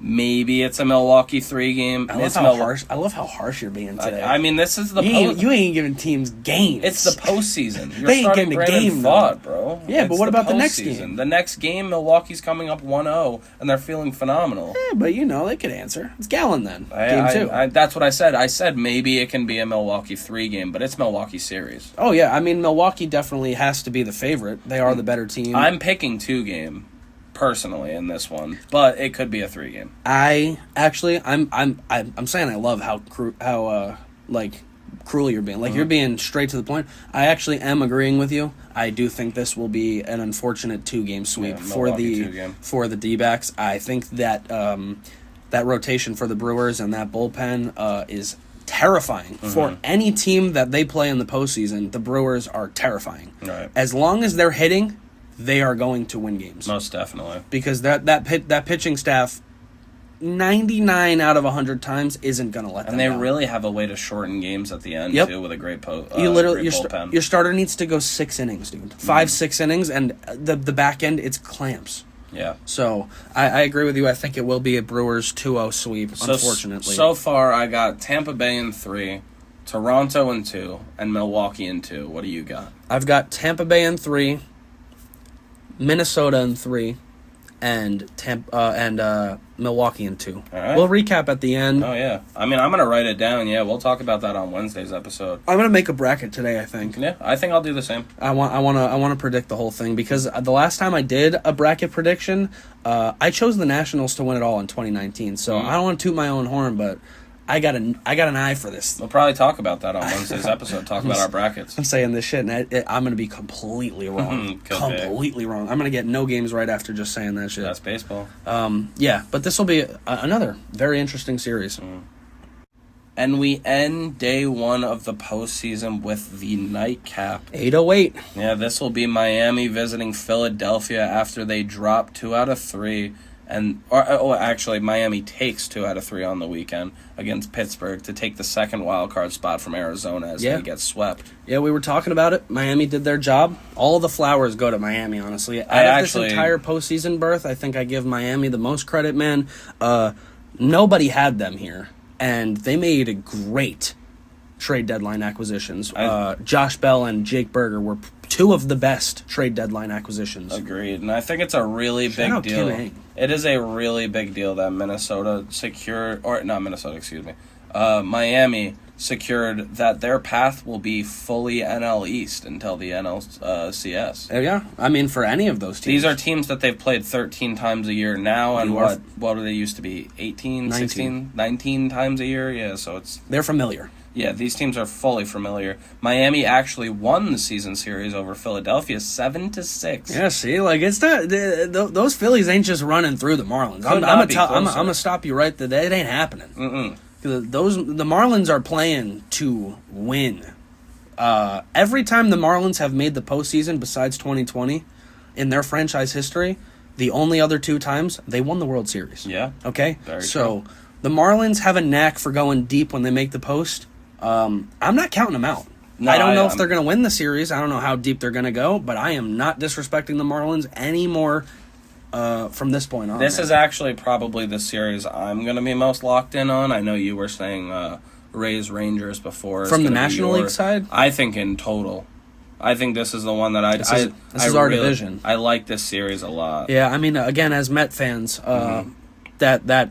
Maybe it's a Milwaukee 3 game. I love how harsh you're being today. This is the you ain't giving teams games. It's the postseason. You're they ain't starting getting a game, Pfaadt, bro. Yeah, but what about the next game? The next game, Milwaukee's coming up 1-0, and they're feeling phenomenal. Yeah, but they could answer. It's Gallen then. Game 2. That's what I said. I said maybe it can be a Milwaukee 3 game, but it's Milwaukee series. Oh yeah, Milwaukee definitely has to be the favorite. They are the better team. I'm picking 2 game. personally in this one, but it could be a 3-game. I'm saying I love how cruel you're being. Like, you're being straight to the point. I actually am agreeing with you. I do think this will be an unfortunate 2-game sweep for the D-backs. I think that that rotation for the Brewers and that bullpen is terrifying. For any team that they play in the postseason, the Brewers are terrifying. Right. As long as they're hitting, they are going to win games. Most definitely. Because that pitching staff, 99 out of 100 times, isn't going to let them And they down. really have a way to shorten games at the end, too, with a great bullpen. Your starter needs to go 6 innings, dude. 5-6 innings, and the back end, it's clamps. Yeah. So, I agree with you. I think it will be a Brewers 2-0 sweep, unfortunately. So far, I got Tampa Bay in 3, Toronto in 2, and Milwaukee in 2. What do you got? I've got Tampa Bay in 3, Minnesota in 3, and Milwaukee in 2. All right. We'll recap at the end. Oh, yeah. I mean, I'm going to write it down. Yeah, we'll talk about that on Wednesday's episode. I'm going to make a bracket today, I think. Yeah, I think I'll do the same. I want to predict the whole thing, because the last time I did a bracket prediction, I chose the Nationals to win it all in 2019. So I don't want to toot my own horn, but I got an eye for this. We'll probably talk about that on Wednesday's episode. Talk about our brackets. I'm saying this shit, and I'm going to be completely wrong. Completely wrong. I'm going to get no games right after just saying that shit. That's baseball. Yeah, but this will be another very interesting series. And we end day 1 of the postseason with the nightcap. 8:08. Yeah, this will be Miami visiting Philadelphia after they drop 2 out of 3. Actually, Miami takes 2 out of 3 on the weekend against Pittsburgh to take the second wild card spot from Arizona as they get swept. Yeah, we were talking about it. Miami did their job. All the flowers go to Miami, honestly. This entire postseason berth, I think I give Miami the most credit, man. Nobody had them here, and they made great trade deadline acquisitions. Josh Bell and Jake Berger were 2 of the best trade dedeadline acquisitions. Agreed, and I think it's a really big deal. It is a really big deal that Miami secured that their path will be fully NL East until the NLCS. Yeah, I mean, for any of those teams. These are teams that they've played 13 times a year now, and what do they used to be? 18, 19. 16, 19 times a year? Yeah, so they're familiar. Yeah, these teams are fully familiar. Miami actually won the season series over Philadelphia 7-6. Yeah, see, like, it's not those Phillies ain't just running through the Marlins. I'm gonna stop you right there. It ain't happening. The Marlins are playing to win. Every time the Marlins have made the postseason, besides 2020, in their franchise history, the only other 2 times they won the World Series. Yeah. Okay. Very so true. The Marlins have a knack for going deep when they make the post. I'm not counting them out. No, I don't know if they're going to win the series. I don't know how deep they're going to go, but I am not disrespecting the Marlins anymore from this point on. This is actually probably the series I'm going to be most locked in on. I know you were saying Rays Rangers before. From the National League side? I think in total. I think this is the one that This is our division. I like this series a lot. Yeah, I mean, again, as Met fans, that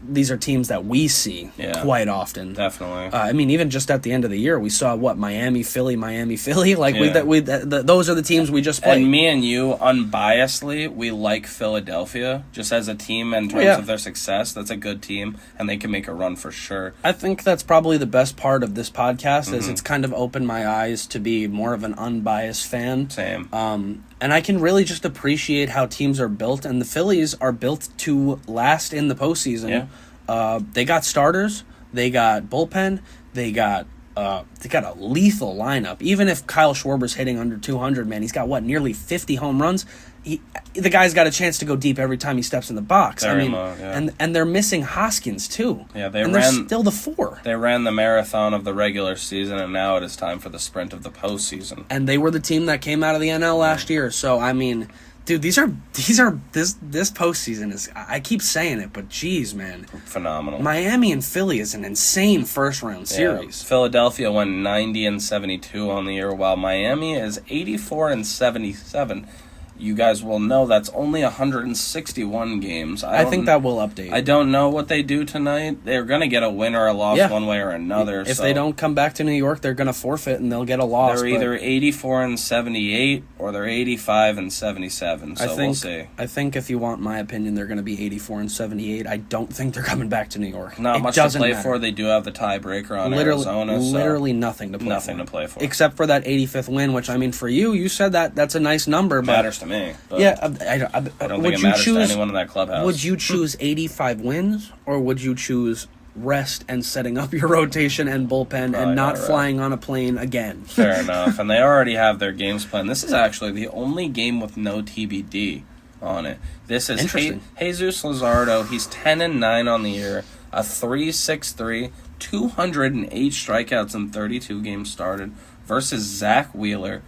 these are teams that we see quite often. Definitely. I mean, even just at the end of the year, we saw Miami, Philly. Like those are the teams we just played. And me and you, unbiasedly, we like Philadelphia just as a team in terms of their success. That's a good team, and they can make a run for sure. I think that's probably the best part of this podcast is it's kind of opened my eyes to be more of an unbiased fan. Same. And I can really just appreciate how teams are built, and the Phillies are built to last in the postseason. Yeah. They got starters, they got bullpen, they got a lethal lineup. Even if Kyle Schwarber's hitting under 200, man, he's got nearly 50 home runs. The guy's got a chance to go deep every time he steps in the box. And they're missing Hoskins too. Yeah, they're still the 4. They ran the marathon of the regular season, and now it is time for the sprint of the postseason. And they were the team that came out of the NL last year. So I mean, dude, this postseason is. I keep saying it, but geez, man, phenomenal. Miami and Philly is an insane first round series. Philadelphia went 90-72 on the year, while Miami is 84-77. you guys will know that's only 161 games. I think that will update. I don't know what they do tonight. They're going to get a win or a loss one way or another. If they don't come back to New York, they're going to forfeit and they'll get a loss. They're either 84-78 or they're 85-77. So we'll see. I think if you want my opinion, they're going to be 84-78. I don't think they're coming back to New York. Not much to play for. They do have the tiebreaker on Arizona. Literally nothing to play for. Nothing to play for. Except for that 85th win, which, I mean, for you said that's a nice number. But matters to me. But yeah, I don't think it matters to anyone in that clubhouse. Would you choose 85 wins, or would you choose rest and setting up your rotation and bullpen and not flying on a plane again? Fair enough. And they already have their games planned. This is actually the only game with no TBD on it. This is Jesus Luzardo. He's 10-9 on the year, a 3.63, 208 strikeouts in 32 games started, versus Zach Wheeler.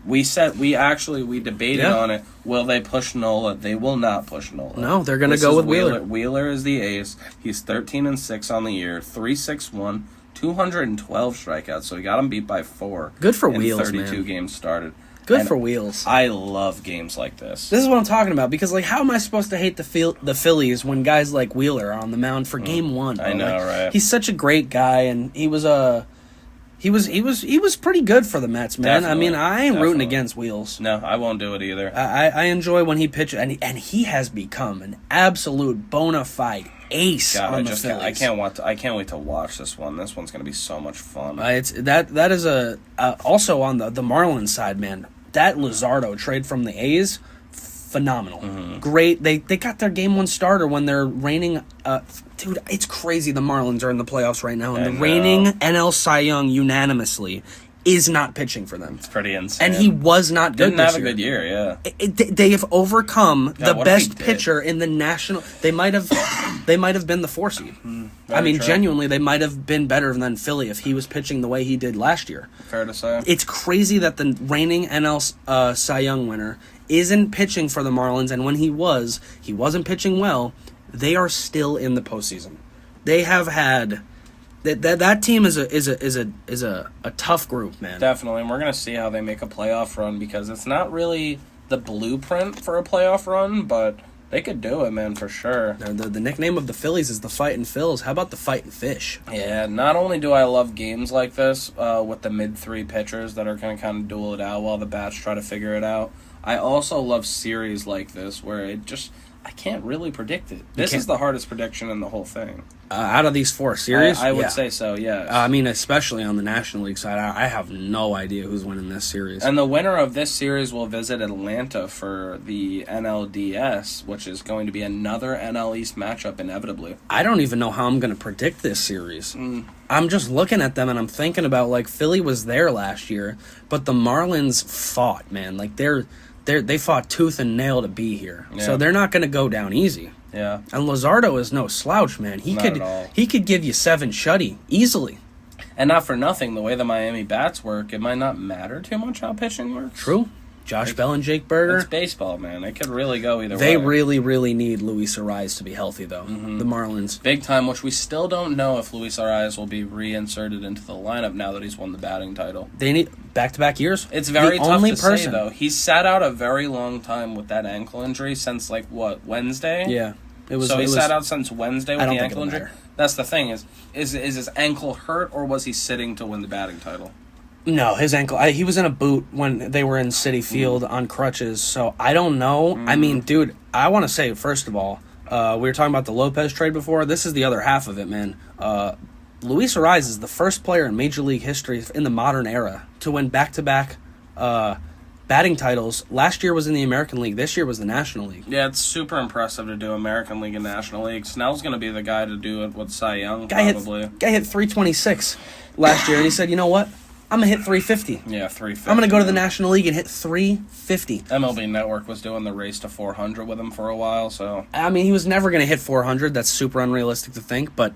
We debated on it. Will they push Nola? They will not push Nola. No, they're going to go with Wheeler. Wheeler is the ace. He's 13-6 on the year, 3.61, 212 strikeouts. So he got him beat by 4. Good for Wheels, 32 man. games started. Good for Wheels. I love games like this. This is what I'm talking about, because how am I supposed to hate the Phillies when guys like Wheeler are on the mound for game one? Bro? I know, right? He's such a great guy, and he was pretty good for the Mets, man. Definitely, I mean, I ain't rooting against Wheels. No, I won't do it either. I enjoy when he pitches, and he has become an absolute bona fide ace on the Phillies. I can't wait to watch this one. This one's going to be so much fun. That is also on the Marlins side, man. That Luzardo trade from the A's, phenomenal. Mm-hmm. Great. They got their game one starter when they're reigning. Dude, it's crazy. The Marlins are in the playoffs right now, and the reigning NL Cy Young unanimously is not pitching for them. It's pretty insane. And he was not good. Didn't have a good year. Yeah. They have overcome the best pitcher in the national. They might have been the 4 seed. I mean, genuinely, they might have been better than Philly if he was pitching the way he did last year. Fair to say. It's crazy that the reigning NL Cy Young winner isn't pitching for the Marlins, and when he wasn't pitching well. They are still in the postseason. They have had that team is a tough group, man. Definitely, and we're gonna see how they make a playoff run, because it's not really the blueprint for a playoff run, but they could do it, man, for sure. The nickname of the Phillies is the Fightin' Phils. How about the Fightin' Fish? Yeah, not only do I love games like this with the mid-3 pitchers that are going to kind of duel it out while the bats try to figure it out, I also love series like this where I can't really predict it. This is the hardest prediction in the whole thing. Out of these 4 series? I would say so, yes. I mean, especially on the National League side, I have no idea who's winning this series. And the winner of this series will visit Atlanta for the NLDS, which is going to be another NL East matchup inevitably. I don't even know how I'm going to predict this series. I'm just looking at them and I'm thinking about, Philly was there last year, but the Marlins fought, man. They fought tooth and nail to be here. Yeah. So they're not going to go down easy. Yeah. And Luzardo is no slouch, man. He could give you 7 shutty easily. And not for nothing, the way the Miami bats work, it might not matter too much how pitching works. True. Josh Bell and Jake Berger. It's baseball, man. It could really go either way. They really, really need Luis Ariz to be healthy, though. Mm-hmm. The Marlins. Big time, which we still don't know if Luis Ariz will be reinserted into the lineup now that he's won the batting title. They need back-to-back years. It's very tough to say, though. He's sat out a very long time with that ankle injury since, Wednesday? Yeah. He sat out since Wednesday with the ankle injury? That's the thing. Is his ankle hurt, or was he sitting to win the batting title? No, his ankle. He was in a boot when they were in Citi Field on crutches, so I don't know. I mean, dude, I want to say, first of all, we were talking about the Lopez trade before. This is the other half of it, man. Luis Ariz is the first player in Major League history in the modern era to win back-to-back batting titles. Last year was in the American League. This year was the National League. Yeah, it's super impressive to do American League and National League. Snell's going to be the guy to do it with Cy Young, probably. Guy hit 326 last year, and he said, you know what? I'm going to hit 350. Yeah, 350. I'm going to go to the National League and hit 350. MLB Network was doing the race to 400 with him for a while, so... I mean, he was never going to hit 400. That's super unrealistic to think, but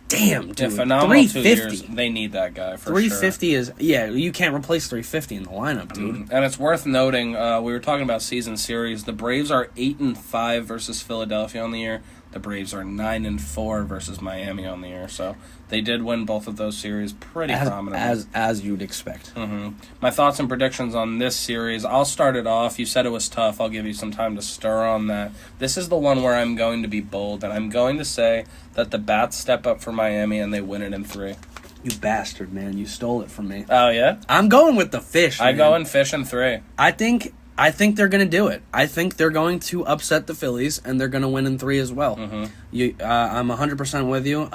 damn, dude. Yeah, phenomenal 350. 2 years. They need that guy, for 350 sure. is... Yeah, you can't replace 350 in the lineup, dude. And it's worth noting, we were talking about season series. The Braves are 8-5 versus Philadelphia on the year. The Braves are 9-4 versus Miami on the year, so... They did win both of those series pretty prominently. As you'd expect. My thoughts and predictions on this series, I'll start it off. You said it was tough. I'll give you some time to stir on that. This is the one where I'm going to be bold, and I'm going to say that the Bats step up for Miami and they win it in 3. You bastard, man. You stole it from me. Oh, yeah? I'm going with the Fish, man. I go in Fish in 3. I think they're going to do it. I think they're going to upset the Phillies, and they're going to win in 3 as well. I'm 100% with you.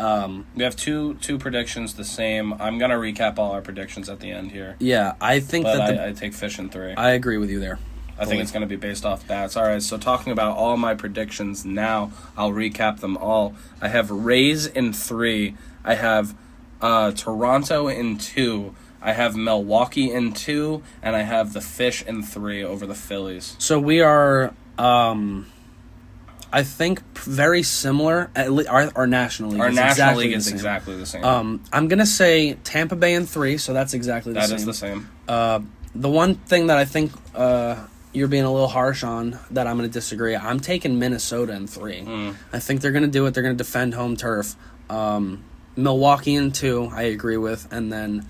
We have two predictions the same. I'm going to recap all our predictions at the end here. Yeah, I think but that I take Fish in 3. I agree with you there. I think it's going to be based off Bats. All right, so talking about all my predictions now, I'll recap them all. I have Rays in 3. I have Toronto in 2. I have Milwaukee in 2, and I have the Fish in 3 over the Phillies. So we are, I think, very similar. Our National League. Our is National exactly League the is same. exactly the same. I'm gonna say Tampa Bay in 3, so that's exactly the same. That is the same. The one thing that I think you're being a little harsh on that I'm going to disagree. I'm taking Minnesota in 3. I think they're going to do it. They're going to defend home turf. Milwaukee in 2, I agree with, and then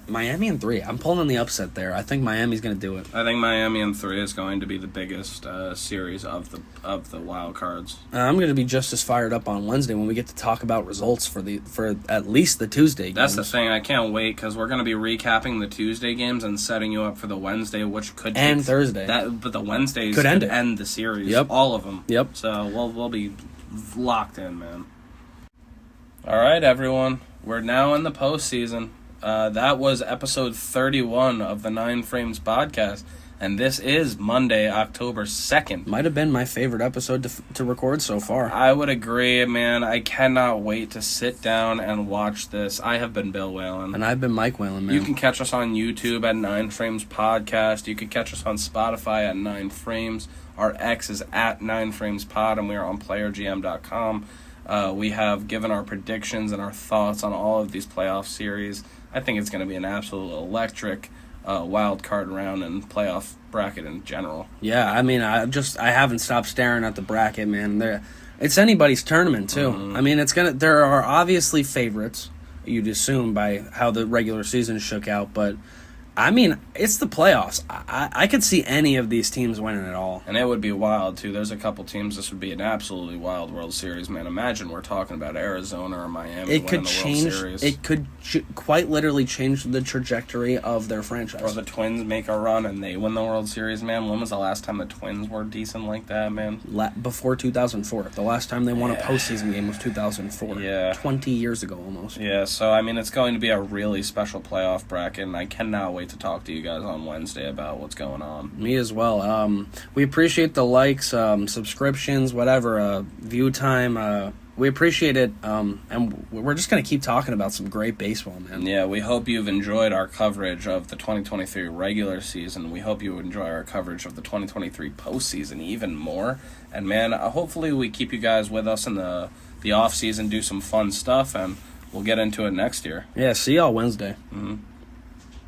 Miami in 3. I'm pulling the upset there. I think Miami's going to do it. I think Miami in 3 is going to be the biggest series of the wild cards. I'm going to be just as fired up on Wednesday when we get to talk about results for at least the Tuesday games. That's the thing. I can't wait because we're going to be recapping the Tuesday games and setting you up for the Wednesday, which could and Thursday. But the Wednesdays could end the series. Yep. All of them. Yep. So we'll be locked in, man. All right, everyone. We're now in the postseason. That was episode 31 of the 9 Frames podcast, and this is Monday, October 2nd. Might have been my favorite episode to record so far. I would agree, man. I cannot wait to sit down and watch this. I have been Bill Whalen. And I've been Mike Whalen, man. You can catch us on YouTube at 9 Frames Podcast. You can catch us on Spotify at 9 Frames. Our X is at 9 Frames Pod, and we are on PlayerGM.com. We have given our predictions and our thoughts on all of these playoff series. I think it's going to be an absolute electric wild card round and playoff bracket in general. Yeah, I mean, I haven't stopped staring at the bracket, man. It's anybody's tournament too. I mean, there are obviously favorites, you'd assume by how the regular season shook out, but I mean, it's the playoffs. I could see any of these teams winning it all. And it would be wild, too. There's a couple teams. This would be an absolutely wild World Series, man. Imagine we're talking about Arizona or Miami winning the World Series. It could quite literally change the trajectory of their franchise. Or the Twins make a run and they win the World Series, man. When was the last time the Twins were decent like that, man? Before 2004. The last time they won a postseason game was 2004. Yeah. 20 years ago, almost. Yeah, so, I mean, it's going to be a really special playoff bracket, and I cannot wait to talk to you guys on Wednesday about what's going on. Me as well. We appreciate the likes, subscriptions, whatever, view time. We appreciate it, and we're just going to keep talking about some great baseball, man. Yeah, we hope you've enjoyed our coverage of the 2023 regular season. We hope you enjoy our coverage of the 2023 postseason even more. And, man, hopefully we keep you guys with us in the off season, do some fun stuff, and we'll get into it next year. Yeah, see y'all Wednesday. Mm-hmm.